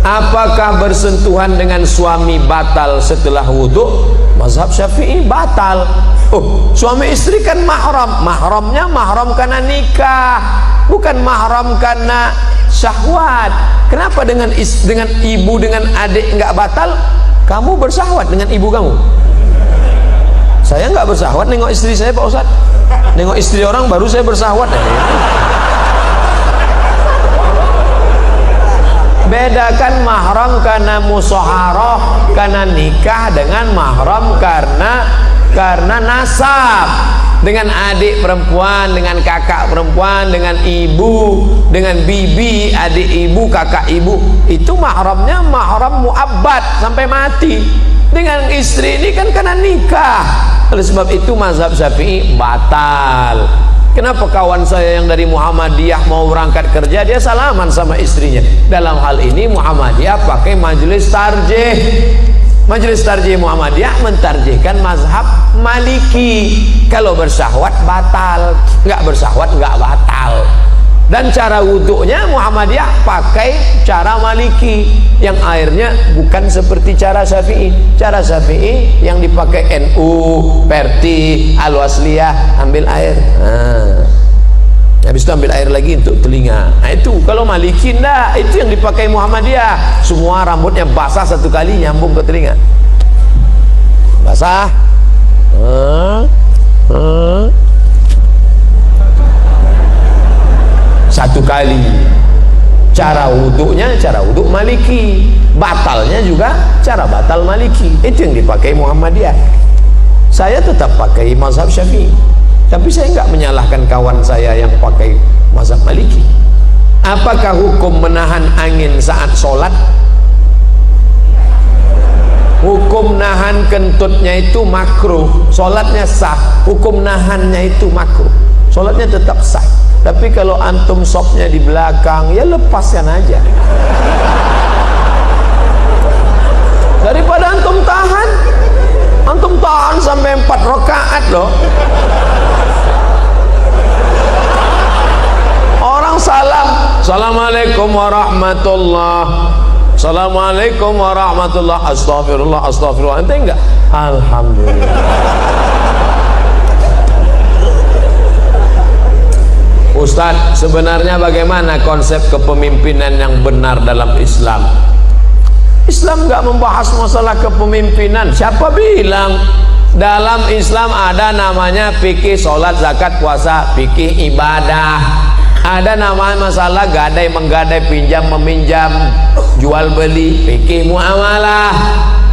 Apakah bersentuhan dengan suami batal setelah wudhu? Mazhab Syafi'i batal. Oh, suami istri kan mahram. Mahramnya mahram karena nikah, bukan mahram karena syahwat. Kenapa dengan ibu dengan adik nggak batal? Kamu bersahwat dengan ibu kamu. Saya nggak bersahwat nengok istri saya, Pak Ustadz. Nengok istri orang baru saya bersahwat. Bedakan mahram karena musyaharah, karena nikah, dengan mahram karena nasab. Dengan adik perempuan, dengan kakak perempuan, dengan ibu, dengan bibi, adik ibu, kakak ibu, itu mahramnya mahram muabbad sampai mati. Dengan istri ini kan karena nikah. Oleh sebab itu mazhab Syafi'i batal. Kenapa kawan saya yang dari Muhammadiyah mau berangkat kerja, dia salaman sama istrinya? Dalam hal ini Muhammadiyah pakai majelis tarjih. Majelis tarjih Muhammadiyah mentarjihkan mazhab Maliki. Kalau bersahwat batal, nggak bersahwat nggak batal. Dan cara wuduknya Muhammadiyah pakai cara Maliki, yang airnya bukan seperti cara Syafi'i. Cara Syafi'i yang dipakai NU, Perti, Al-Wasliyah, ambil air. Habis itu ambil air lagi untuk telinga. Nah itu. Kalau Maliki enggak, itu yang dipakai Muhammadiyah. Semua rambutnya basah satu kali nyambung ke telinga. Basah. Satu kali. Cara wuduknya cara wuduk Maliki, batalnya juga cara batal Maliki. Itu yang dipakai Muhammadiyah. Saya tetap pakai mazhab Syafi'i, tapi saya enggak menyalahkan kawan saya yang pakai mazhab Maliki. Apakah hukum menahan angin saat sholat? Hukum nahan kentutnya itu makruh, sholatnya sah. Hukum nahannya itu makruh, sholatnya tetap sah. Tapi kalau antum sopnya di belakang, ya lepaskan aja. Daripada antum tahan sampai 4 rakaat loh. Orang salam, assalamualaikum warahmatullah, assalamualaikum warahmatullah, astagfirullah, astagfirullah. Ente enggak? Alhamdulillah. Ustadz, sebenarnya bagaimana konsep kepemimpinan yang benar dalam Islam? Islam nggak membahas masalah kepemimpinan. Siapa bilang? Dalam Islam ada namanya fikih sholat, zakat, puasa, fikih ibadah. Ada namanya masalah gadai, menggadai, pinjam, meminjam, jual beli, fikih muamalah.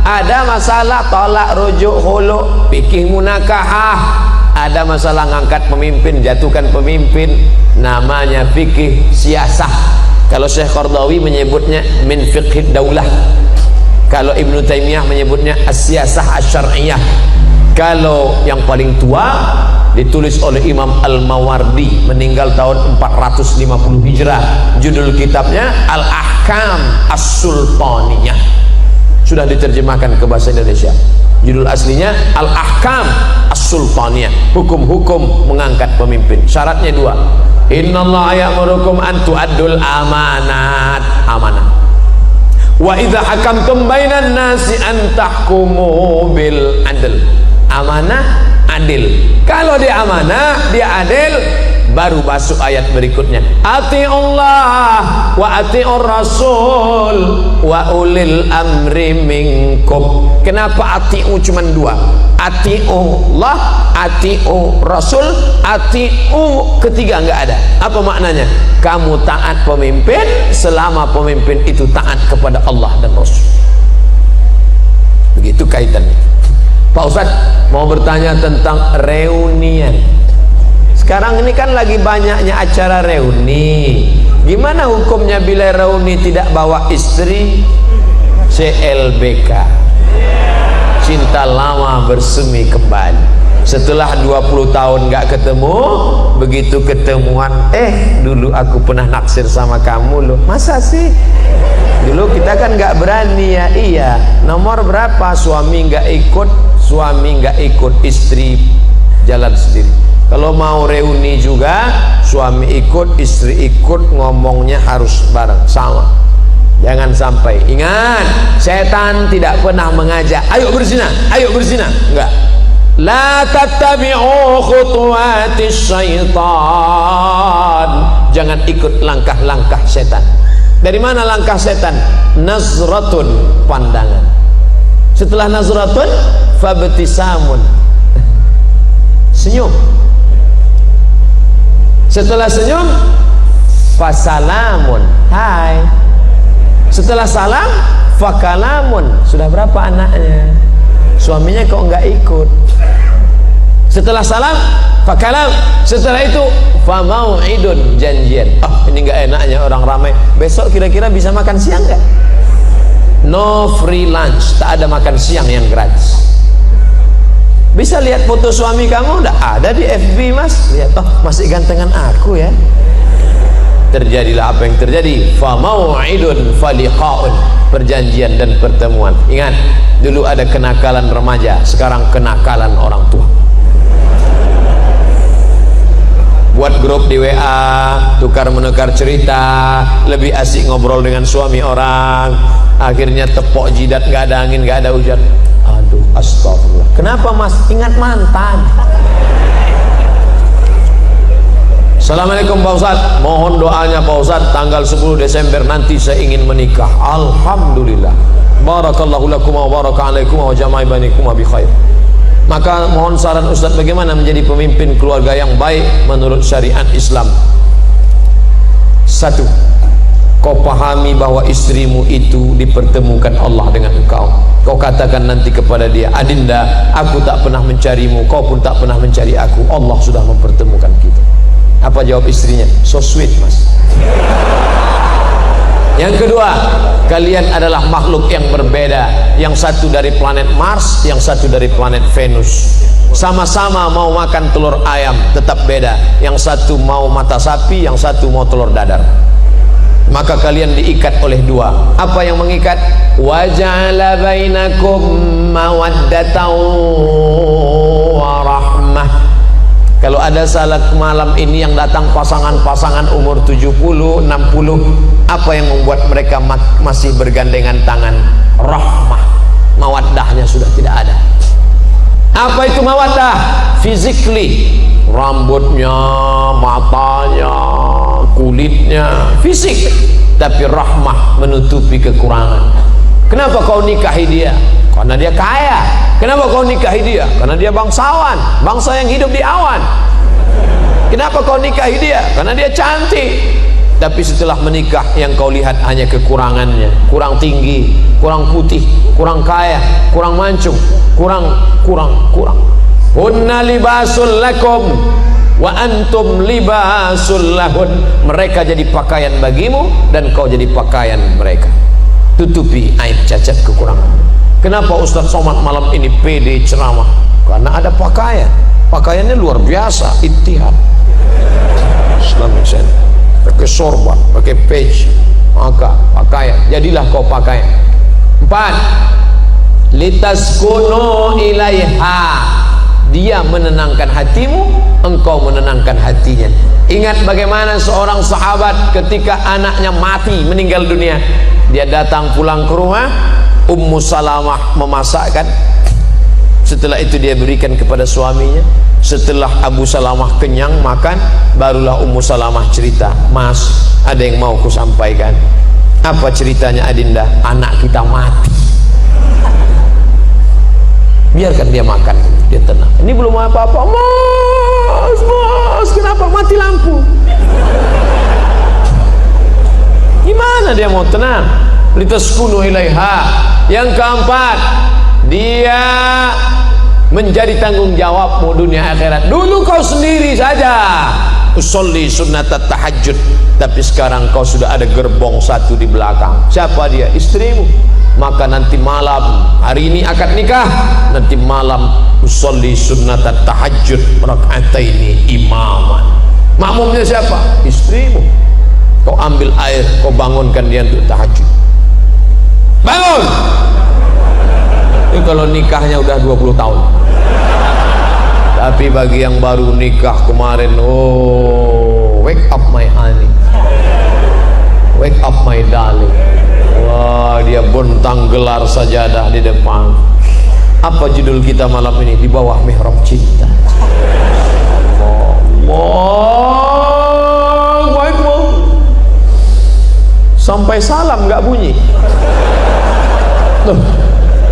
Ada masalah tolak, rujuk, hulu, fikih munakahah. Ada masalah ngangkat pemimpin, jatuhkan pemimpin, namanya fikih siasah. Kalau Syekh Qardawi menyebutnya min fiqhid daulah. Kalau Ibnu Taimiyah menyebutnya as-siyasah asy-syar'iyyah. Kalau yang paling tua ditulis oleh Imam Al-Mawardi, meninggal tahun 450 Hijrah. Judul kitabnya Al-Ahkam As-Sultaniyah. Sudah diterjemahkan ke bahasa Indonesia. Judul aslinya Al-Ahkam As-Sultaniyah, hukum-hukum mengangkat pemimpin. Syaratnya 2. Innallaha ya'murukum an tu'addul amanat, amanah. Wa idza hakamtum bainan nasi an tahkumu bil adl. Amanah, adil. Kalau dia amanah, dia adil, baru masuk ayat berikutnya. Ati'ullah wa ati'ur rasul wa ulil amri minkum. Kenapa ati'u cuma 2? Ati'ullah, ati'u rasul, ati'u ketiga enggak ada. Apa maknanya? Kamu taat pemimpin selama pemimpin itu taat kepada Allah dan Rasul. Begitu kaitannya. Pak Ustadz mau bertanya tentang reunian. Sekarang ini kan lagi banyaknya acara reuni. Gimana hukumnya bila reuni tidak bawa istri? CLBK, cinta lama bersemi kembali. Setelah 20 tahun gak ketemu, begitu ketemuan, dulu aku pernah naksir sama kamu loh. Masa sih? Dulu kita kan gak berani ya. Iya, nomor berapa? Suami gak ikut, suami gak ikut, istri jalan sendiri. Kalau mau reuni juga, suami ikut, istri ikut, ngomongnya harus bareng, sama. Jangan sampai. Ingat, setan tidak pernah mengajak ayo berzina, ayo berzina. Enggak. La tattabi'u khutuwatis syaitan. Jangan ikut langkah-langkah setan. Dari mana langkah setan? Nazratun, pandangan. Setelah nazratun, fabtisamun, senyum. Setelah senyum, fasalamun, hai. Setelah salam, fakalamun. Sudah berapa anaknya? Suaminya kok enggak ikut? Setelah salam, fakalam. Setelah itu, famau'idun, janjian. Ini enggak enaknya orang ramai. Besok kira-kira bisa makan siang enggak? No free lunch, tak ada makan siang yang gratis. Bisa lihat foto suami kamu? Udah ada di FB, mas. Lihat, masih gantengan aku ya. Terjadilah apa yang terjadi. Famau'idun faliqa'un, perjanjian dan pertemuan. Ingat, dulu ada kenakalan remaja, sekarang kenakalan orang tua. Buat grup di WA, tukar menukar cerita, lebih asik ngobrol dengan suami orang. Akhirnya tepok jidat, nggak ada angin, nggak ada hujan. Aduh, astagfirullah. Kenapa mas? Ingat mantan. Assalamualaikum Pak Ustadz, mohon doanya Pak Ustadz, tanggal 10 Desember nanti saya ingin menikah. Alhamdulillah. Barakallahu lakum wa baraka alaikum wa jama'i bainakum bi khair. Maka mohon saran Ustadz bagaimana menjadi pemimpin keluarga yang baik menurut syariat Islam. Satu, kau pahami bahwa istrimu itu dipertemukan Allah dengan engkau. Kau katakan nanti kepada dia, Adinda, aku tak pernah mencarimu, kau pun tak pernah mencari aku. Allah sudah mempertemukan kita. Apa jawab istrinya? So sweet mas. Yang kedua, kalian adalah makhluk yang berbeda. Yang satu dari planet Mars, yang satu dari planet Venus. Sama-sama mau makan telur ayam, tetap beda. Yang satu mau mata sapi, yang satu mau telur dadar. Maka kalian diikat oleh dua. Apa yang mengikat? Wa ja'ala bainakum mawaddatan wa rahmah. Kalau ada salat malam ini yang datang pasangan-pasangan umur 70, 60, apa yang membuat mereka masih bergandengan tangan? Rahmah. Mawaddahnya sudah tidak ada. Apa itu mawaddah? Physically, rambutnya, matanya, kulitnya, fisik. Tapi rahmah menutupi kekurangan. Kenapa kau nikahi dia? Karena dia kaya. Kenapa kau nikahi dia? Karena dia bangsawan, bangsa yang hidup di awan. Kenapa kau nikahi dia? Karena dia cantik. Tapi setelah menikah yang kau lihat hanya kekurangannya. Kurang tinggi, kurang putih, kurang kaya, kurang mancung, kurang. Hunna libasul lakum wa antum libasul lahun. Mereka jadi pakaian bagimu dan kau jadi pakaian mereka. Tutupi aib cacat kekurangan. Kenapa Ustadz Somad malam ini pede ceramah? Karena ada pakaian. Pakaiannya luar biasa, ittihad Islamic Center. Pakai sorban, pakai page, maka pakaian. Jadilah kau pakaian. 4. Litaskunu ilaiha. Dia menenangkan hatimu, engkau menenangkan hatinya. Ingat bagaimana seorang sahabat ketika anaknya mati, meninggal dunia, dia datang pulang ke rumah, Ummu Salamah memasakkan. Setelah itu dia berikan kepada suaminya. Setelah Abu Salamah kenyang makan, barulah Ummu Salamah cerita, Mas, ada yang mau ku sampaikan. Apa ceritanya Adinda? Anak kita mati. Biarkan dia makan, dia tenang. Ini belum apa-apa. Mas, kenapa mati lampu? Gimana dia mau tenang? Litaskunu ilaiha. Yang keempat, dia menjadi tanggung jawabmu dunia akhirat. Dulu kau sendiri saja usolli sunnatat tahajud, tapi sekarang kau sudah ada gerbong satu di belakang. Siapa dia? Istrimu. Maka nanti malam, hari ini akad nikah, nanti malam usolli sunnatat tahajud raka'ataini imaman. Makmumnya siapa? Istrimu. Kau ambil air, kau bangunkan dia untuk tahajud. Bangun. Ini kalau nikahnya udah 20 tahun. Tapi bagi yang baru nikah kemarin, oh, wake up my honey, wake up my darling, menggelar sajadah di depan. Apa judul kita malam ini? Di bawah mihrab cinta. Allahu Akbar. Sampai salam nggak bunyi. Loh,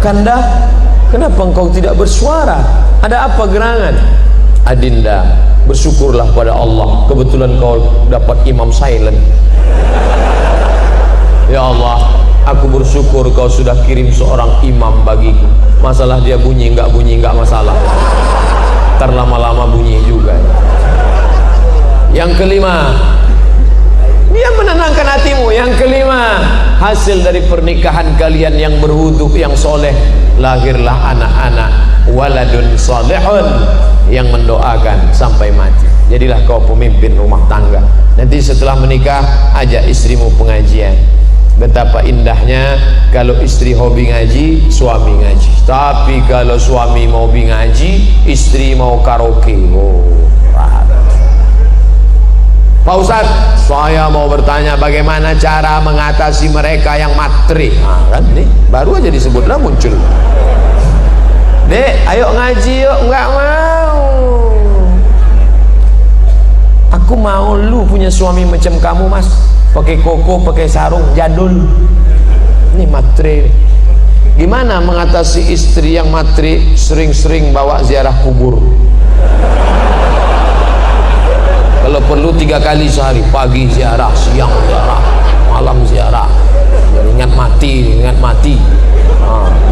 Kanda, kenapa engkau tidak bersuara? Ada apa gerangan? Adinda, bersyukurlah pada Allah, kebetulan kau dapat imam silent. Ya Allah, aku bersyukur kau sudah kirim seorang imam bagiku. Masalah dia bunyi nggak masalah. Ntar lama-lama bunyi juga. Yang kelima, dia menenangkan hatimu. Yang kelima, hasil dari pernikahan kalian yang berwudu, yang soleh, lahirlah anak-anak waladun salihun, yang mendoakan sampai mati. Jadilah kau pemimpin rumah tangga. Nanti setelah menikah, ajak istrimu pengajian. Betapa indahnya kalau istri hobi ngaji, suami ngaji. Tapi kalau suami mau hobi ngaji, istri mau karaoke. Oh, Pak Ustadz, saya mau bertanya bagaimana cara mengatasi mereka yang matre. Nah, kan nih baru aja disebutlah muncul. Dek, ayo ngaji yuk. Enggak mau. Aku mau lu punya suami macam kamu, Mas. Pakai koko, pakai sarung, jadul. Ini matre. Gimana mengatasi istri yang matre, sering-sering bawa ziarah kubur? Kalau perlu 3 kali sehari, pagi ziarah, siang ziarah, malam ziarah. Ingat mati.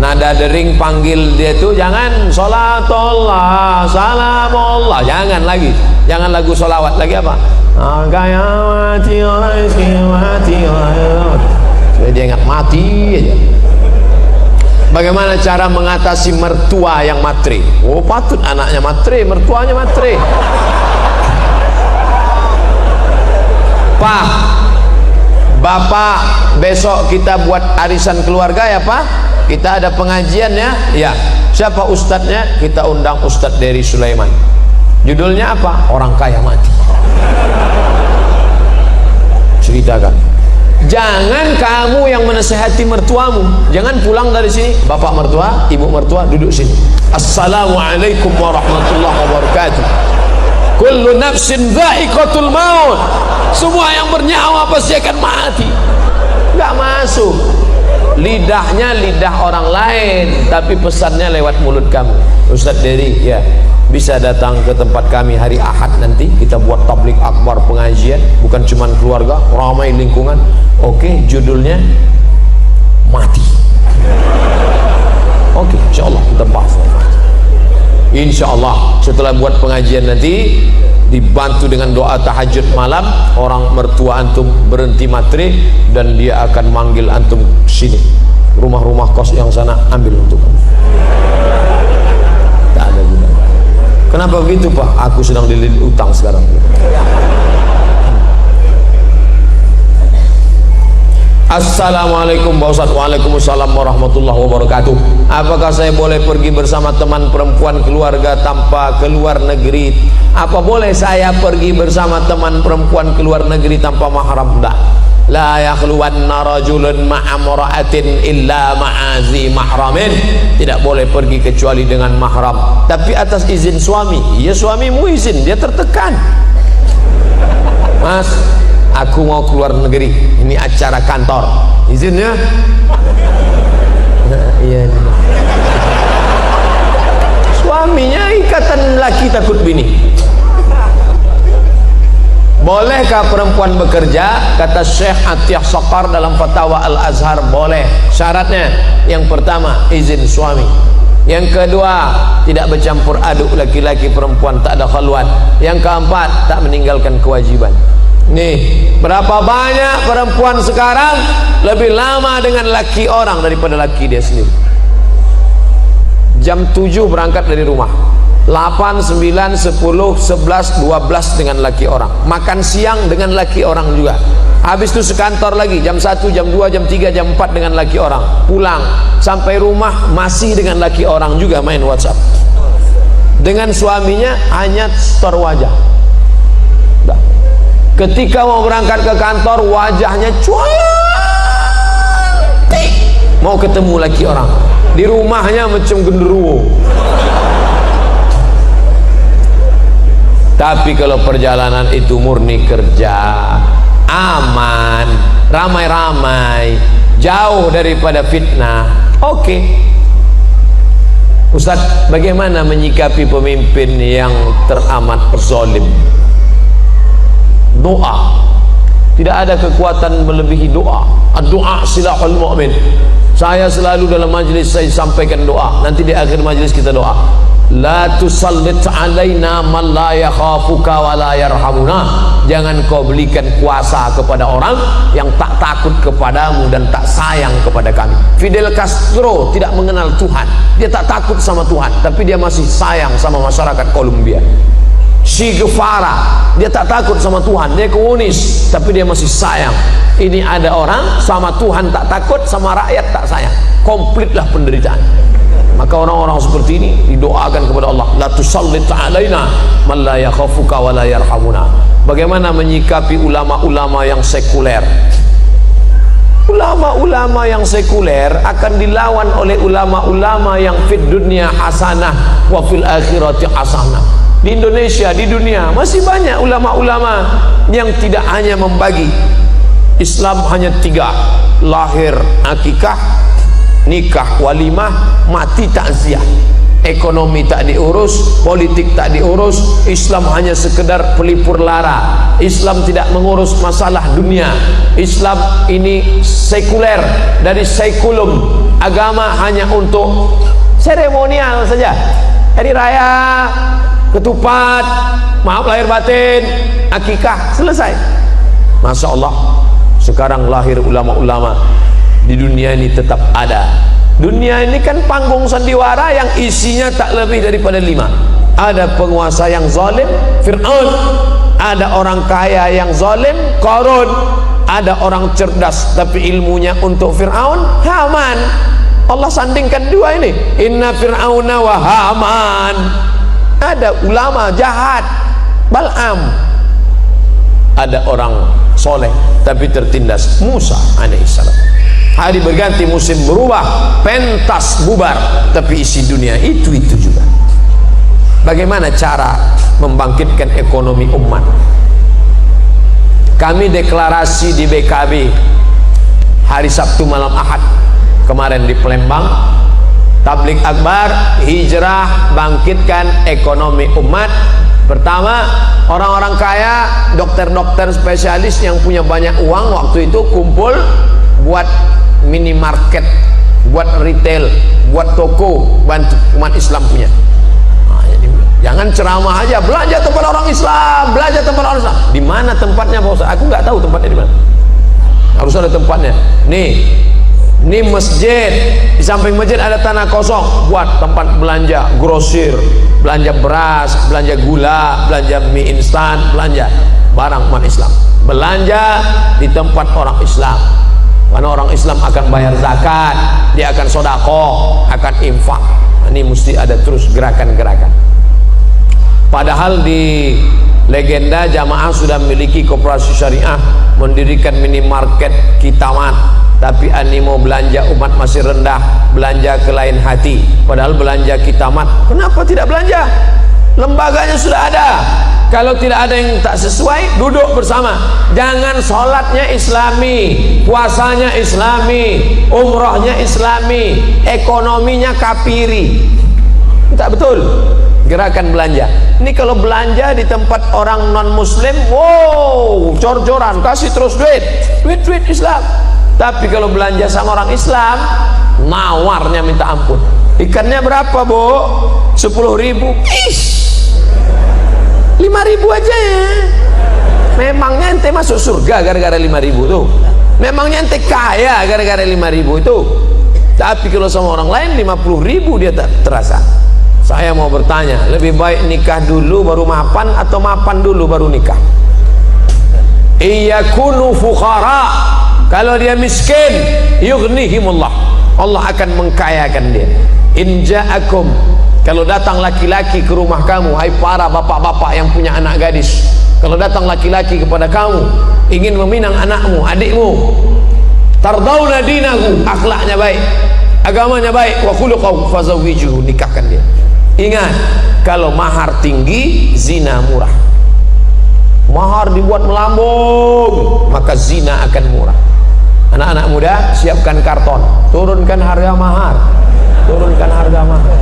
Nada dering panggil dia tuh jangan sholatullah, salamullah, jangan lagi, jangan lagu sholawat lagi apa? Supaya dia ingat mati aja. Bagaimana cara mengatasi mertua yang matre? Oh, patut anaknya matre, mertuanya matre. Pak, Bapak, besok kita buat arisan keluarga ya Pak. Kita ada pengajian ya. Ya. Siapa ustadznya? Kita undang Ustadz Dery Sulaiman. Judulnya apa? Orang kaya mati. Ceritakan. Jangan kamu yang menasehati mertuamu. Jangan pulang dari sini, bapak mertua, ibu mertua duduk sini. Assalamualaikum warahmatullahi wabarakatuh. Kullu nafsin dha'iqatul maut. Semua yang bernyawa pasti akan mati. Enggak masuk. Lidahnya lidah orang lain, tapi pesannya lewat mulut kamu. Ustadz Dery, ya, bisa datang ke tempat kami hari Ahad nanti. Kita buat tablik akbar pengajian, bukan cuma keluarga, ramai lingkungan. Oke, judulnya mati. Oke, insyaallah kita bahas. Insyaallah setelah buat pengajian nanti, dibantu dengan doa tahajud malam, orang mertua antum berhenti matre dan dia akan manggil antum sini, rumah-rumah kos yang sana ambil untuk kamu. Tak ada gunanya. Kenapa begitu Pak? Aku sedang dililit utang sekarang. Assalamualaikum Pak Ustadz. Waalaikumsalam warahmatullahi wabarakatuh. Apakah saya boleh pergi bersama teman perempuan keluarga tanpa keluar negeri? Apa boleh saya pergi bersama teman perempuan keluar negeri tanpa mahram? Tidak. La yakhluwanna rajulun ma'a imra'atin illa ma'azi mahramin. Tidak boleh pergi kecuali dengan mahram, tapi atas izin suami. Ya, suamimu izin, dia tertekan. Mas, aku mau keluar negeri, ini acara kantor, izinnya? Iya. Suaminya ikatan laki takut bini. Bolehkah perempuan bekerja? Kata Syekh Atiyah Saqar dalam Fatwa Al-Azhar, boleh. Syaratnya yang pertama izin suami, yang kedua tidak bercampur aduk laki-laki perempuan, tak ada khalwat, yang keempat tak meninggalkan kewajiban. Nih, berapa banyak perempuan sekarang lebih lama dengan laki orang daripada laki dia sendiri. Jam 7 berangkat dari rumah, 8, 9, 10, 11, 12 dengan laki orang, makan siang dengan laki orang juga, habis itu sekantor lagi jam 1, jam 2, jam 3, jam 4 dengan laki orang, pulang sampai rumah masih dengan laki orang juga, main WhatsApp dengan suaminya, hanya setor wajah. Ketika mau berangkat ke kantor, wajahnya cantik, mau ketemu laki orang, di rumahnya macam genderuwo. Tapi kalau perjalanan itu murni kerja, aman, ramai-ramai, jauh daripada fitnah, oke. Ustaz, bagaimana menyikapi pemimpin yang teramat zalim? Doa. Tidak ada kekuatan melebihi doa. Doa silahul mu'min. Saya selalu dalam majlis saya sampaikan doa. Nanti di akhir majlis kita doa. La tusallit alaina man la yakhafuka wa la yarhamuna. Jangan kau berikan kuasa kepada orang yang tak takut kepadamu dan tak sayang kepada kami. Fidel Castro tidak mengenal Tuhan, dia tak takut sama Tuhan, tapi dia masih sayang sama masyarakat Kolombia. Che Guevara, dia tak takut sama Tuhan, dia komunis, tapi dia masih sayang. Ini ada orang sama Tuhan tak takut, sama rakyat tak sayang, komplitlah penderitaan. Maka orang-orang seperti ini didoakan kepada Allah, la tusallit alaina man la yakhafuka wa la yarhamuna. Bagaimana menyikapi ulama-ulama yang sekuler? Ulama-ulama yang sekuler akan dilawan oleh ulama-ulama yang fid dunya hasanah wa fil akhirati hasanah. Di Indonesia, di dunia masih banyak ulama-ulama yang tidak hanya membagi Islam, hanya 3: lahir akikah, nikah walimah, mati takziah. Ekonomi tak diurus, politik tak diurus, Islam hanya sekedar pelipur lara. Islam tidak mengurus masalah dunia. Islam ini sekuler, dari sekulum. Agama hanya untuk seremonial saja. Hari raya, ketupat, maaf lahir batin, akikah, selesai. Masya Allah, sekarang lahir ulama-ulama di dunia ini tetap ada. Dunia ini kan panggung sandiwara yang isinya tak lebih daripada 5. Ada penguasa yang zalim, Fir'aun. Ada orang kaya yang zalim, Qarun. Ada orang cerdas tapi ilmunya untuk Fir'aun, Haman. Allah sandingkan 2 ini, inna Fir'auna wa Haman. Ada ulama jahat, Bal'am. Ada orang soleh tapi tertindas, Musa alaihissalam. Hari berganti, musim berubah, pentas bubar, tapi isi dunia itu juga. Bagaimana cara membangkitkan ekonomi umat? Kami deklarasi di BKB hari Sabtu malam Ahad kemarin di Palembang, tablik akbar, hijrah, bangkitkan ekonomi umat. Pertama, orang-orang kaya, dokter-dokter spesialis yang punya banyak uang waktu itu kumpul buat minimarket, buat retail, buat toko, bantu umat Islam punya. Nah, jadi, jangan ceramah aja, belanja tempat orang Islam, belanja tempat orang Islam. Di mana tempatnya Pak Ustaz? Aku nggak tahu tempatnya di mana. Harus ada tempatnya. Nih masjid, di samping masjid ada tanah kosong buat tempat belanja grosir, belanja beras, belanja gula, belanja mie instan, belanja barang umat Islam. Belanja di tempat orang Islam. Karena orang Islam akan bayar zakat, dia akan sodakoh, akan infak. Ini mesti ada terus gerakan-gerakan. Padahal di legenda jamaah sudah memiliki koperasi syariah, mendirikan minimarket Kitamat, tapi animo belanja umat masih rendah, belanja ke lain hati. Padahal belanja Kitamat, kenapa tidak belanja? Lembaganya sudah ada. Kalau tidak ada yang tak sesuai, duduk bersama. Jangan sholatnya Islami, puasanya Islami, umrohnya Islami, ekonominya kafiri. Tak betul. Gerakan belanja. Ini kalau belanja di tempat orang non muslim, wow, cor-coran, kasih terus duit Islam. Tapi kalau belanja sama orang Islam, nawarnya minta ampun. Ikannya berapa, Bu? 10.000. Ish, 5.000 aja ya. Memangnya ente masuk surga gara-gara 5.000 tuh? Memangnya ente kaya gara-gara 5.000 itu? Tapi kalau sama orang lain 50.000 dia tak terasa. Saya mau bertanya, lebih baik nikah dulu baru mapan atau mapan dulu baru nikah? Iyakunu fuqara, kalau dia miskin, yughnihimullah, Allah akan mengkayakan dia. In ja'akum, kalau datang laki-laki ke rumah kamu, hai para bapak-bapak yang punya anak gadis, kalau datang laki-laki kepada kamu ingin meminang anakmu, adikmu, tardawna dinahu, akhlaknya baik, agamanya baik, wa khuluquhu fazawwijuhu, nikahkan dia. Ingat, kalau mahar tinggi, zina murah. Mahar dibuat melambung, maka zina akan murah. Anak-anak muda, siapkan karton, turunkan harga mahar, turunkan harga mahar.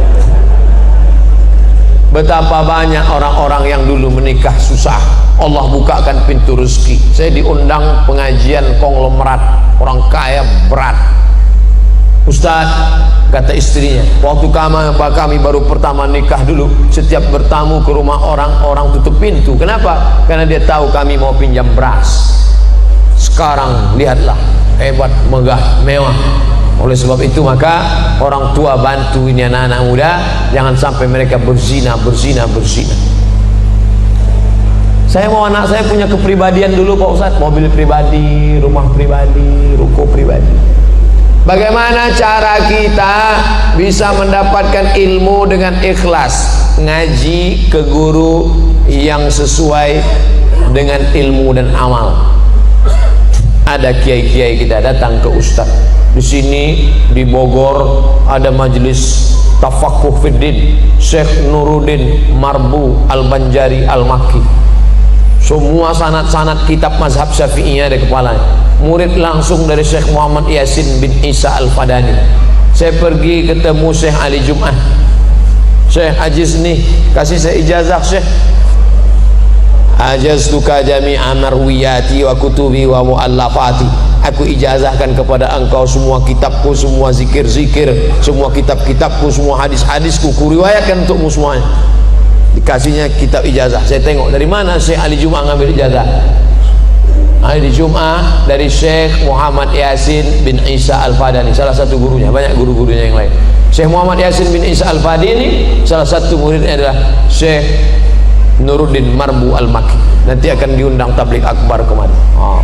Betapa banyak orang-orang yang dulu menikah susah, Allah bukakan pintu rezeki. Saya diundang pengajian konglomerat, orang kaya berat. Ustaz, kata istrinya, waktu kami baru pertama nikah dulu, setiap bertamu ke rumah orang tutup pintu. Kenapa? Karena dia tahu kami mau pinjam beras. Sekarang lihatlah, hebat, megah, mewah. Oleh sebab itu maka orang tua bantu ini anak-anak muda, jangan sampai mereka berzina. Saya mau anak saya punya kepribadian dulu Pak Ustaz, mobil pribadi, rumah pribadi, ruko pribadi. Bagaimana cara kita bisa mendapatkan ilmu dengan ikhlas? Ngaji ke guru yang sesuai dengan ilmu dan amal. Ada kiai-kiai kita datang ke ustaz. Di sini di Bogor ada majelis Tafaqquh Fiddin, Syekh Nuruddin Marbu Al-Banjari Al-Makki. Semua sanad-sanad kitab mazhab Syafi'iyah ada kepalanya. Murid langsung dari Syekh Muhammad Yasin bin Isa Al-Fadani. Saya pergi ketemu Syekh Ali Jum'ah. Syekh ajiz nih, kasih saya ijazah Syekh. Ajaztuka jami'a marwiyati wa kutubi wa mu'allafati. Aku ijazahkan kepada engkau semua kitabku, semua zikir-zikir, semua kitab-kitabku, semua hadis-hadisku, kuriwayatkan untukmu semuanya. Dikasihnya kitab ijazah. Saya tengok dari mana Syekh Ali Jum'ah ngambil ijazah. Ali Jum'ah dari Syekh Muhammad Yasin bin Isa Al-Fadani, salah satu gurunya, banyak guru-gurunya yang lain. Syekh Muhammad Yasin bin Isa Al-Fadani, salah satu muridnya adalah Syekh Nuruddin Marbu Al-Makki. Nanti akan diundang tabligh akbar kemari.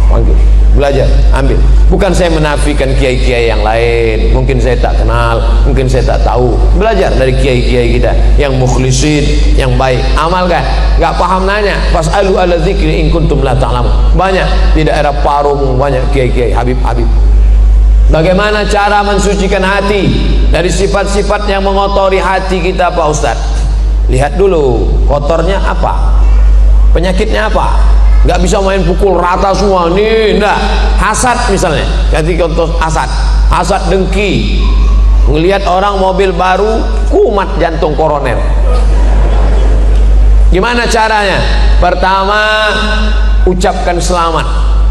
Panggil, belajar, ambil. Bukan saya menafikan kiai-kiai yang lain, mungkin saya tak kenal, mungkin saya tak tahu. Belajar dari kiai-kiai kita yang mukhlisin, yang baik. Amalkan. Gak paham nanya, fas'alu ala dzikri in kuntum la ta'lamun. Banyak di daerah Parung, banyak kiai-kiai, habib-habib. Bagaimana cara mensucikan hati dari sifat-sifat yang mengotori hati kita Pak Ustaz? Lihat dulu kotornya apa, penyakitnya apa. Nggak bisa main pukul rata semua nih, enggak. Hasad misalnya, jadi contoh hasad dengki, ngelihat orang mobil baru kumat jantung koroner. Gimana caranya? Pertama, ucapkan selamat,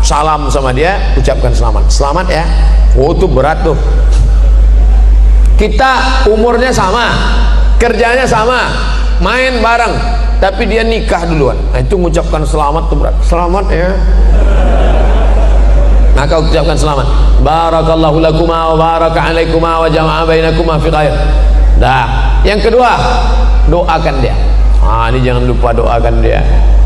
salam sama dia, ucapkan selamat ya. Itu berat tuh. Kita umurnya sama, kerjanya sama, main bareng, tapi dia nikah duluan. Nah, itu mengucapkan selamat tuh berat. Selamat ya. Maka ucapkan selamat. Barakallahu lakuma wa baraka alaikuma wa jama'a bainakuma fi khair. Dah. Yang kedua, doakan dia. Ini jangan lupa doakan dia.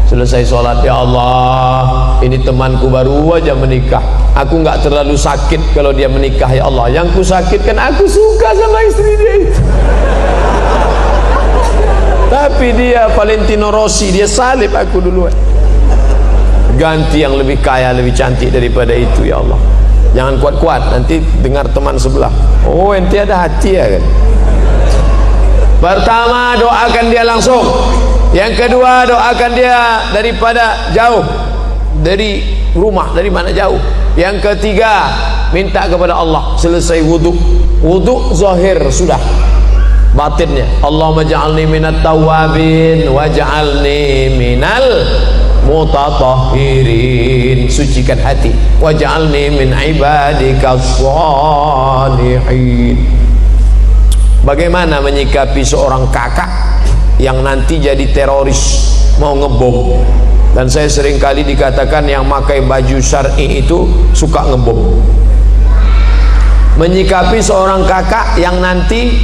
Selesai sholat, ya Allah, ini temanku baru aja menikah. Aku nggak terlalu sakit kalau dia menikah, ya Allah. Yang ku sakitkan, aku suka sama istri dia itu. Tapi dia Valentino Rossi, dia salib aku duluan. Ganti yang lebih kaya, lebih cantik daripada itu, ya Allah. Jangan kuat-kuat, nanti dengar teman sebelah, oh ente ada hati ya kan. Pertama, doakan dia langsung. Yang kedua, doakan dia daripada jauh, dari rumah, dari mana jauh. Yang ketiga, minta kepada Allah. Selesai wudhu zahir sudah, batinnya Allahumma ja'alni minat tawabin waj'alni minal mutatahhirin, sucikan hati, waj'alni min ibadikas shalihin. Bagaimana menyikapi seorang kakak yang nanti jadi teroris, mau ngebom? Dan saya sering kali dikatakan yang pakai baju syar'i itu suka ngebom. Menyikapi seorang kakak yang nanti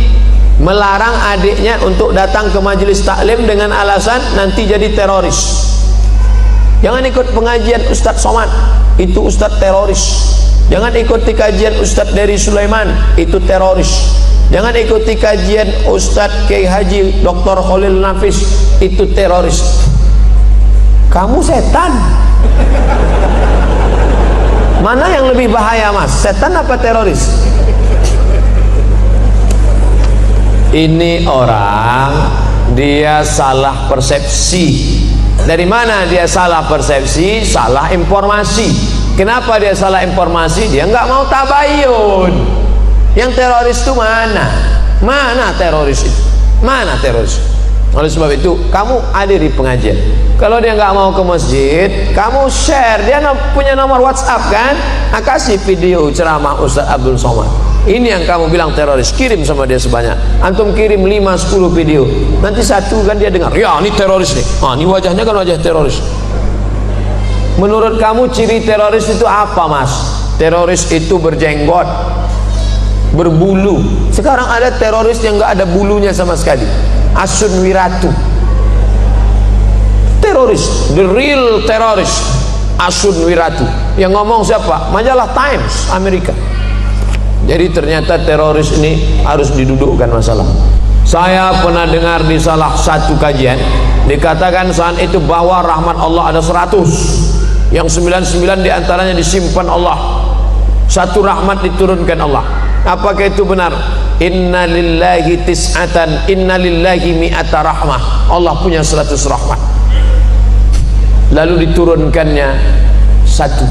melarang adiknya untuk datang ke majelis taklim dengan alasan nanti jadi teroris. Jangan ikut pengajian Ustadz Somad, itu Ustadz teroris. Jangan ikuti kajian Ustadz dari Sulaiman, itu teroris. Jangan ikuti kajian Ustadz Kiai Haji Dr. Khalil Nafis, itu teroris. Kamu setan. Mana yang lebih bahaya mas, setan apa teroris? Ini orang dia salah persepsi. Dari mana dia salah persepsi? Salah informasi. Kenapa dia salah informasi? Dia nggak mau tabayun. Yang teroris itu mana? Mana teroris itu? Mana teroris? Oleh sebab itu kamu hadiri pengajian. Kalau dia nggak mau ke masjid, kamu share. Dia punya nomor WhatsApp kan? Kasih video ceramah Ustaz Abdul Somad. Ini yang kamu bilang teroris, kirim sama dia sebanyak. Antum kirim 5-10 video. Nanti satu kan dia dengar, ya ini teroris nih. Ah, ini wajahnya kan wajah teroris. Menurut kamu ciri teroris itu apa mas? Teroris itu berjenggot, berbulu. Sekarang ada teroris yang nggak ada bulunya sama sekali. Asun Wiratu, teroris, the real teroris, Asun Wiratu. Yang ngomong siapa? Majalah Times Amerika. Jadi ternyata teroris ini harus didudukkan masalah. Saya pernah dengar di salah satu kajian dikatakan saat itu bahwa rahmat Allah ada 100, yang 99 diantaranya disimpan Allah, satu rahmat diturunkan Allah. Apakah itu benar? Inna lillahi tis'atan, inna lillahi mi'ata rahmah. Allah punya 100 rahmat, lalu diturunkannya satu.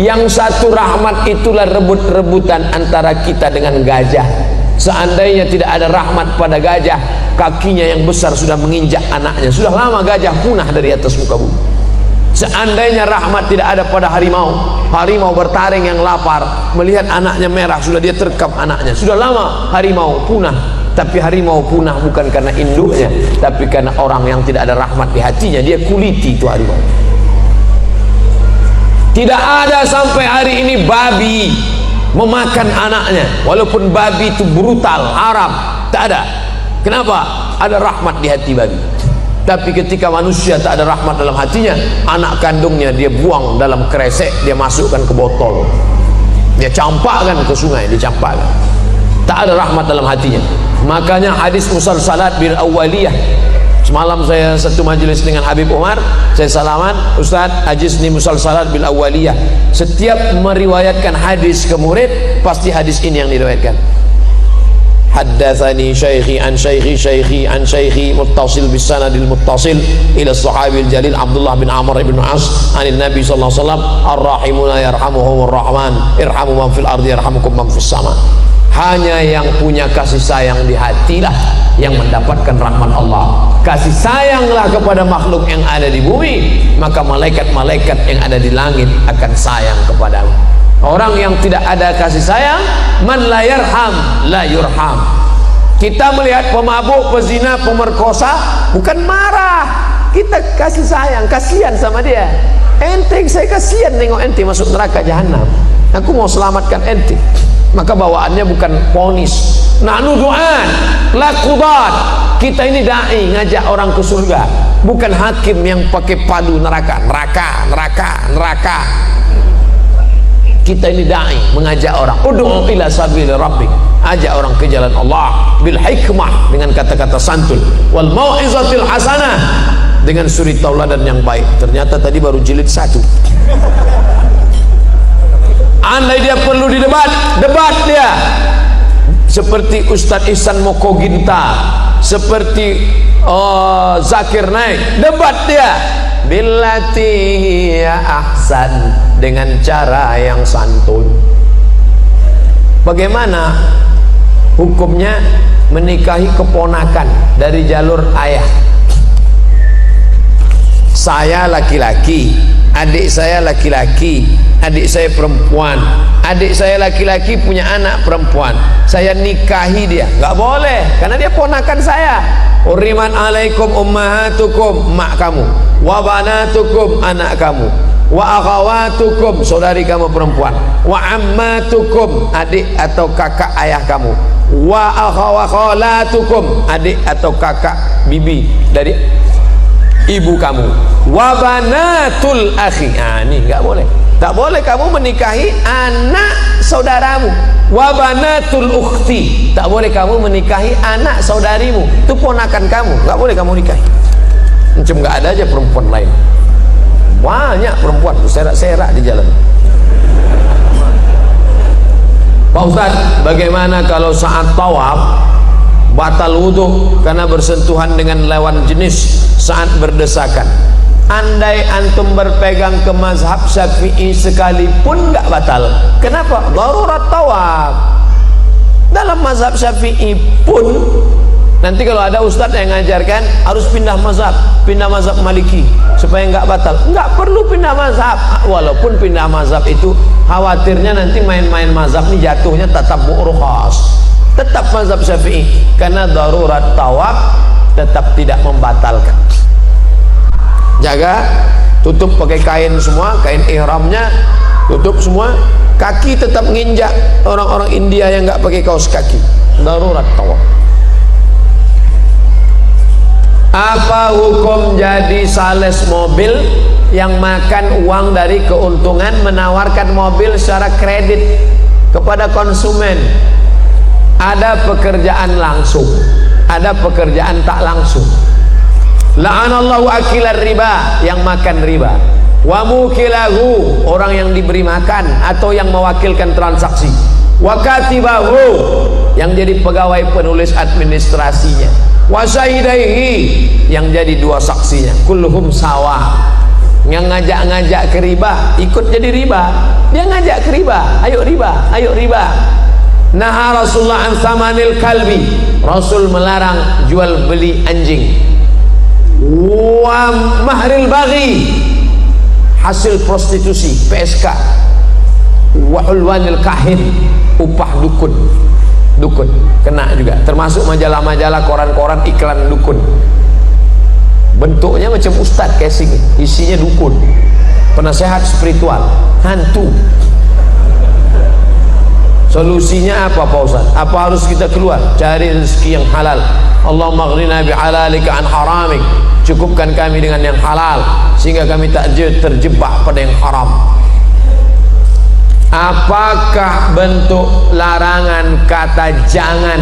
Yang satu rahmat itulah rebut-rebutan antara kita dengan gajah. Seandainya tidak ada rahmat pada gajah, kakinya yang besar sudah menginjak anaknya. Sudah lama gajah punah dari atas muka bumi. Seandainya rahmat tidak ada pada harimau, harimau bertaring yang lapar melihat anaknya merah, sudah dia terkam anaknya. Sudah lama harimau punah. Tapi harimau punah bukan karena induknya, tapi karena orang yang tidak ada rahmat di hatinya. Dia kuliti itu harimau. Tidak ada sampai hari ini babi memakan anaknya, walaupun babi itu brutal, haram. Tak ada. Kenapa? Ada rahmat di hati babi. Tapi ketika manusia tak ada rahmat dalam hatinya, anak kandungnya dia buang dalam kresek, dia masukkan ke botol, dia campakkan ke sungai, dia campakkan. Tak ada rahmat dalam hatinya. Makanya hadis musalsalat bil awwaliyah. Semalam saya satu majelis dengan Habib Umar, saya salaman, Ustaz hadis ni musalsalat bil awwaliyah. Setiap meriwayatkan hadis ke murid, pasti hadis ini yang diriwayatkan. Haddatsani syaikhi an syaikhi syaikhi an syaikhi muttasil bis sanadil muttasil ila sahabil jalil Abdullah bin Amr bin As anin Nabi sallallahu alaihi wasallam ar-rahimuna yarhamuhumur rahman irhamu man fil ardi yarhamukum man fis sama. Hanya yang punya kasih sayang di hatilah yang mendapatkan rahmat Allah. Kasih sayanglah kepada makhluk yang ada di bumi, maka malaikat-malaikat yang ada di langit akan sayang kepadamu. Orang yang tidak ada kasih sayang, man la yarham la yurham. Kita melihat pemabuk, pezina, pemerkosa, bukan marah, kita kasih sayang, kasihan sama dia. Ente, saya kasihan nengok ente masuk neraka jahanam, aku mau selamatkan ente. Maka bawaannya bukan ponis. Nahnu du'an la qudat. Kita ini dai, ngajak orang ke surga, bukan hakim yang pakai padu neraka. Kita ini dai, mengajak orang. Ud'u ila sabil rabbik, ajak orang ke jalan Allah bil hikmah, dengan kata-kata santun, wal mau'izatil hasanah, dengan suri tauladan yang baik. Ternyata tadi baru jilid 1. Andai dia perlu didebat, debat dia. Seperti Ustadz Ihsan Mokoginta, seperti Zakir Naik, debat dia. Billati ya ahsan, dengan cara yang santun. Bagaimana hukumnya menikahi keponakan dari jalur ayah? Saya laki-laki, adik saya laki-laki, adik saya perempuan, adik saya laki-laki punya anak perempuan, saya nikahi dia, nggak boleh, karena dia ponakan saya. Uriman alaikum ummahatukum, mak kamu, wa banatukum, anak kamu, wa akhawatukum, saudari kamu perempuan, wa ammatukum, adik atau kakak ayah kamu, wa akhawakhalatukum, adik atau kakak bibi dari ibu kamu, wa banatul akhi. Ini nggak boleh. Tak boleh kamu menikahi anak saudaramu. Wa banatul ukhti, tak boleh kamu menikahi anak saudarimu, itu ponakan kamu, nggak boleh kamu nikahi. Macam nggak ada aja perempuan lain. Banyak perempuan serak-serak di jalan. Pak Ustaz, bagaimana kalau saat tawaf batal wudhu karena bersentuhan dengan lawan jenis saat berdesakan? Andai antum berpegang ke mazhab Syafi'i sekalipun nggak batal. Kenapa? Darurat tawaf. Dalam mazhab Syafi'i pun nanti kalau ada ustadz yang ngajarkan harus pindah mazhab Maliki supaya nggak batal. Nggak perlu pindah mazhab. Walaupun pindah mazhab itu khawatirnya nanti main-main mazhab ini jatuhnya tatabbu' rukhas. Tetap mazhab Syafi'i karena darurat tawaf tetap tidak membatalkan. Jaga, tutup pakai kain semua, kain ihramnya tutup semua, kaki tetap nginjak. Orang-orang India yang nggak pakai kaos kaki, darurat tawaf. Apa hukum jadi sales mobil yang makan uang dari keuntungan menawarkan mobil secara kredit kepada konsumen? Ada pekerjaan langsung, ada pekerjaan tak langsung. La'anallahu akilar riba, yang makan riba, wa mukilahu, orang yang diberi makan atau yang mewakilkan transaksi, wa katibahu, yang jadi pegawai penulis administrasinya, wa syahidaihi, yang jadi dua saksinya, kulluhum sawa. Yang ngajak-ngajak ke riba ikut jadi riba, dia ngajak ke riba, ayo riba, ayo riba. Naha Rasulullah an samanil kalbi, Rasul melarang jual beli anjing. Wa mahril baghi, hasil prostitusi, PSK. Wa hulwanil kahin, upah dukun kena juga, termasuk majalah-majalah, koran-koran iklan dukun. Bentuknya macam ustadz casing, isinya dukun, penasehat spiritual, hantu. Solusinya apa Pak Ustaz? Apa harus kita keluar? Cari rezeki yang halal. Allahumma aghnina bihalalika an haramik, cukupkan kami dengan yang halal sehingga kami tak terjebak pada yang haram. Apakah bentuk larangan kata jangan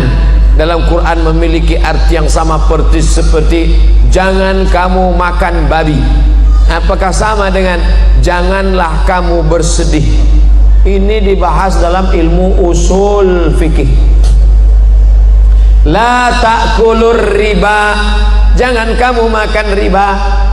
dalam Quran memiliki arti yang sama seperti jangan kamu makan babi? Apakah sama dengan janganlah kamu bersedih? Ini dibahas dalam ilmu usul fikih. La ta'kulur riba, jangan kamu makan riba,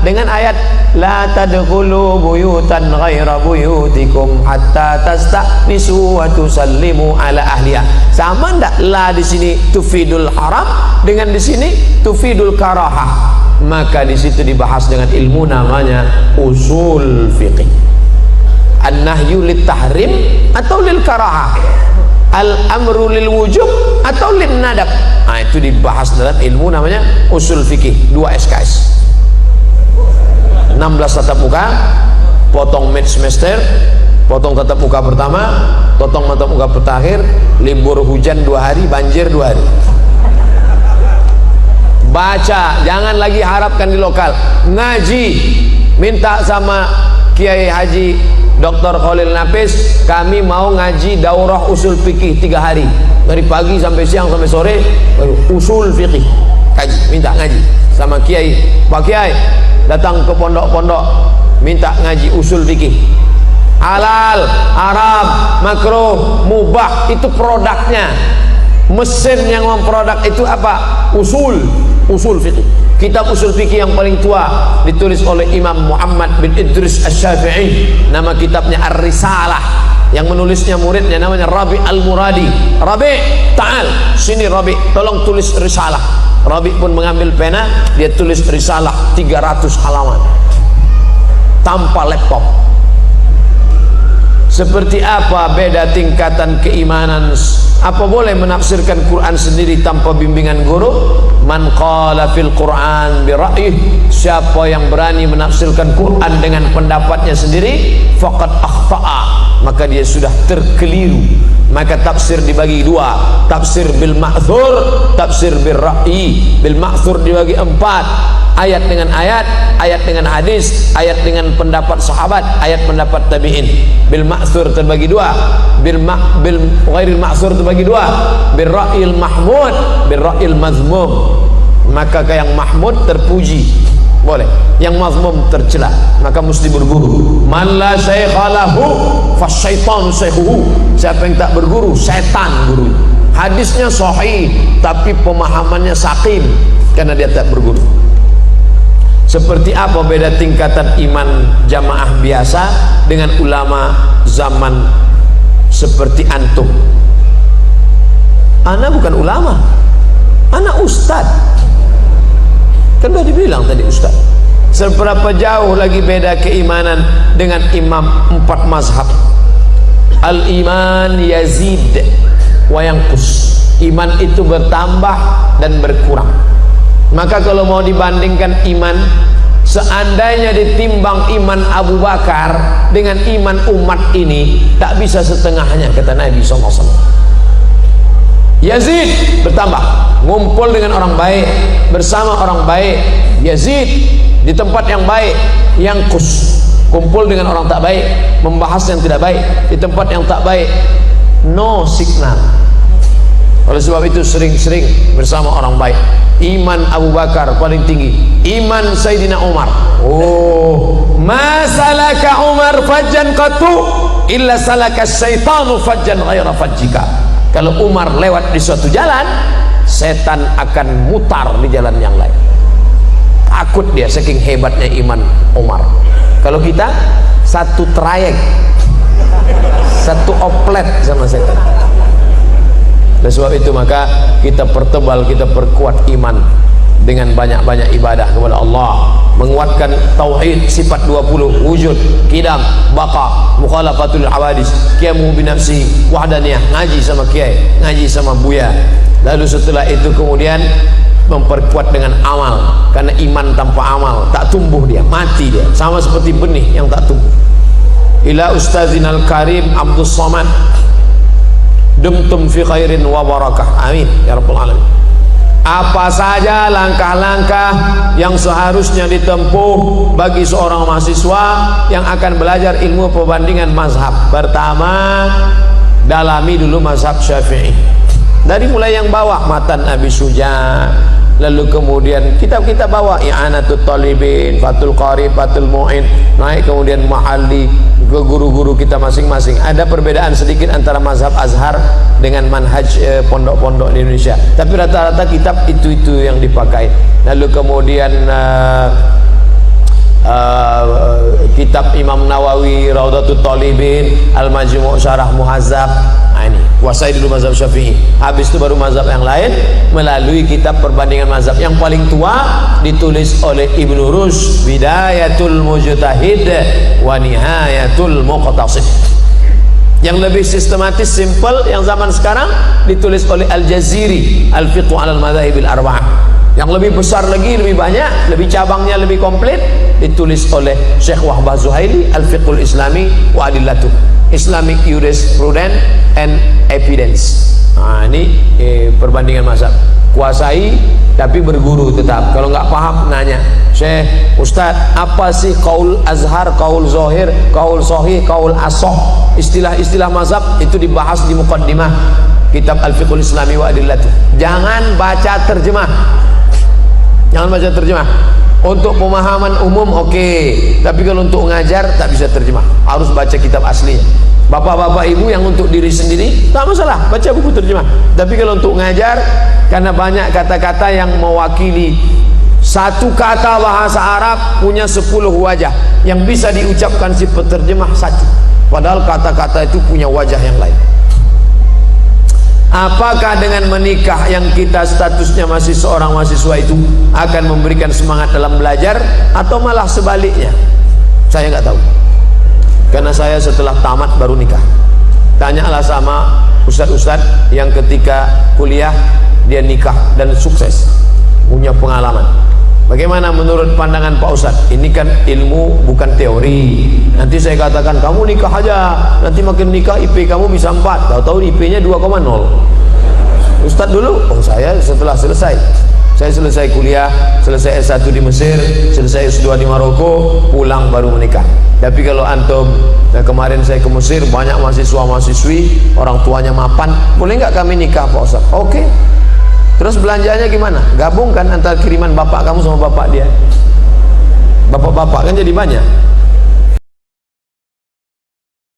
dengan ayat la tadkhulu buyutan ghaira buyutikum hatta tasta'nisu wa tusallimu ala ahliha. Sama ndak la di sini tufidul haram dengan di sini tufidul karahah? Maka di situ dibahas dengan ilmu namanya usul fikih. An-nahyu lit tahrim atau lil karahah, al-amru lil wujub atau lin nadab. Nah, itu dibahas dalam ilmu namanya usul fikih. 2 SKS, 16 tatap muka, potong mid semester, potong tatap muka pertama, potong tatap muka terakhir, libur hujan 2 hari, banjir 2 hari. Baca, jangan lagi harapkan di lokal. Ngaji, minta sama Kiai Haji Dr. Khalil Nafis, kami mau ngaji daurah usul fikih 3 hari, dari pagi sampai siang sampai sore, usul fikih kaji, minta ngaji sama Kiai. Pak Kiai datang ke pondok-pondok minta ngaji usul fikih, halal, haram, makruh, mubah, itu produknya. Mesin yang memproduk itu apa? Usul fikih. Kitab usul fikih yang paling tua ditulis oleh Imam Muhammad bin Idris Asy-Syafi'i, nama kitabnya Ar-Risalah. Yang menulisnya muridnya namanya Rabi Al-Muradi. Rabi, ta'al, sini Rabi, tolong tulis risalah. Rabi pun mengambil pena, dia tulis risalah 300 halaman tanpa laptop. Seperti apa beda tingkatan keimanan? Apa boleh menafsirkan Quran sendiri tanpa bimbingan guru? Man qala fil Quran bi ra'yih, siapa yang berani menafsirkan Quran dengan pendapatnya sendiri, faqad akhta'a, maka dia sudah terkeliru. Maka tafsir dibagi 2, tafsir bil ma'thur, tafsir bil ra'yi. Bil ma'thur dibagi 4, ayat dengan ayat, ayat dengan hadis, ayat dengan pendapat sahabat, ayat pendapat tabi'in. Bil ma'thur terbagi 2, bil ghairil ma'thur terbagi 2, bil ra'yil mahmud, bil ra'yil mazmum. Maka yang mahmud terpuji boleh, yang mazmum tercela, maka mesti berburu. Man la syaikha lahu fasyaitanu shaykhuhu. Siapa yang tak berguru, setan guru. Hadisnya sahih tapi pemahamannya saqim karena dia tak berguru. Seperti apa beda tingkatan iman jamaah biasa dengan ulama zaman seperti antum? Ana bukan ulama, ana ustad. Kan sudah dibilang tadi ustad. Seberapa jauh lagi beda keimanan dengan imam 4 mazhab? Al-iman yazid wa yanqus. Iman itu bertambah dan berkurang. Maka kalau mau dibandingkan iman, seandainya ditimbang iman Abu Bakar dengan iman umat ini, tak bisa setengahnya, kata Nabi SAW. Yazid bertambah, ngumpul dengan orang baik, bersama orang baik. Yazid di tempat yang baik. Yanqus, kumpul dengan orang tak baik, membahas yang tidak baik. Di tempat yang tak baik, no signal. Oleh sebab itu sering-sering bersama orang baik. Iman Abu Bakar paling tinggi, iman Sayyidina Umar. Oh, ma salaka Umar fajjan qattu illa salaka syaitanu fajjan ghaira fajjika. Kalau Umar lewat di suatu jalan, setan akan mutar di jalan yang lain. Takut dia saking hebatnya iman Umar. Kalau kita satu trayek, satu oplet sama setan. Oleh sebab itu maka kita pertebal, kita perkuat iman dengan banyak-banyak ibadah kepada Allah, menguatkan tauhid sifat 20, wujud, qidam, baqa, mukhalafatul hawadis, qiyamu binafsi, wahdaniyah, ngaji sama kiai, ngaji sama buya. Lalu setelah itu kemudian memperkuat dengan amal, karena iman tanpa amal tak tumbuh, dia mati, dia sama seperti benih yang tak tumbuh. Ila ustazinal karim Abdus Somad, dumtum fi khairin wa barakah, amin ya rabbal alamin. Apa saja langkah-langkah yang seharusnya ditempuh bagi seorang mahasiswa yang akan belajar ilmu perbandingan mazhab? Pertama, dalami dulu mazhab Syafi'i. Dari mulai yang bawah, Matan Abi Suja, lalu kemudian kitab-kitab bawah, I'anatul Talibin, Fathul Qarib, Fathul Mu'in, naik kemudian Mahalli, ke guru-guru kita masing-masing. Ada perbedaan sedikit antara mazhab Azhar dengan manhaj pondok-pondok di Indonesia, tapi rata-rata kitab itu yang dipakai. Lalu kemudian kitab Imam Nawawi, Raudatul Talibin, Al-Majmu' Syarah Muhazzab. Nah, ini kuasai dulu mazhab Syafi'i. Habis itu baru mazhab yang lain melalui kitab perbandingan mazhab. Yang paling tua ditulis oleh Ibnu Rushd, Bidayatul Mujtahid wa Nihayatul Muqtasid. Yang lebih sistematis, simple, yang zaman sekarang ditulis oleh Al-Jaziri, Al-Fiqh 'alal Madzahibil Arba'ah. Yang lebih besar lagi, lebih banyak, lebih cabangnya, lebih komplit, ditulis oleh Syekh Wahbah Zuhaili, Al-Fiqhul Islami wa Adillatuh, Islamic Jurisprudence and Evidence. Nah, ini perbandingan mazhab. Kuasai tapi berguru tetap. Kalau nggak paham nanya, Syekh, Ustadz, apa sih qaul azhar, qaul zahir, qaul sahih, qaul asoh? Istilah-istilah mazhab itu dibahas di muqaddimah kitab Al-Fiqhul Islami wa Adillatuh. Jangan baca terjemah. Jangan baca terjemah. Untuk pemahaman umum oke, tapi kalau untuk ngajar tak bisa terjemah, harus baca kitab aslinya. Bapak-bapak ibu yang untuk diri sendiri tak masalah, baca buku terjemah. Tapi kalau untuk ngajar, karena banyak kata-kata yang mewakili satu kata bahasa Arab punya 10 wajah, yang bisa diucapkan si penerjemah satu, padahal kata-kata itu punya wajah yang lain. Apakah dengan menikah yang kita statusnya masih seorang mahasiswa itu akan memberikan semangat dalam belajar, atau malah sebaliknya? Saya nggak tahu, karena saya setelah tamat baru nikah. Tanyalah sama ustadz-ustadz yang ketika kuliah dia nikah dan sukses, punya pengalaman. Bagaimana menurut pandangan Pak Ustadz? Ini kan ilmu, bukan teori. Nanti saya katakan kamu nikah aja, nanti makin nikah IP kamu bisa 4, tahu-tahu IP-nya 2,0. Ustadz dulu, oh saya setelah selesai. Saya selesai kuliah, selesai S1 di Mesir, selesai S2 di Maroko, pulang baru menikah. Tapi kalau antum, kemarin saya ke Mesir, banyak mahasiswa-mahasiswi, orang tuanya mapan, boleh nggak kami nikah Pak Ustadz? Oke. Terus belanjanya gimana? Gabungkan antara kiriman bapak kamu sama bapak dia. Bapak-bapak kan jadi banyak.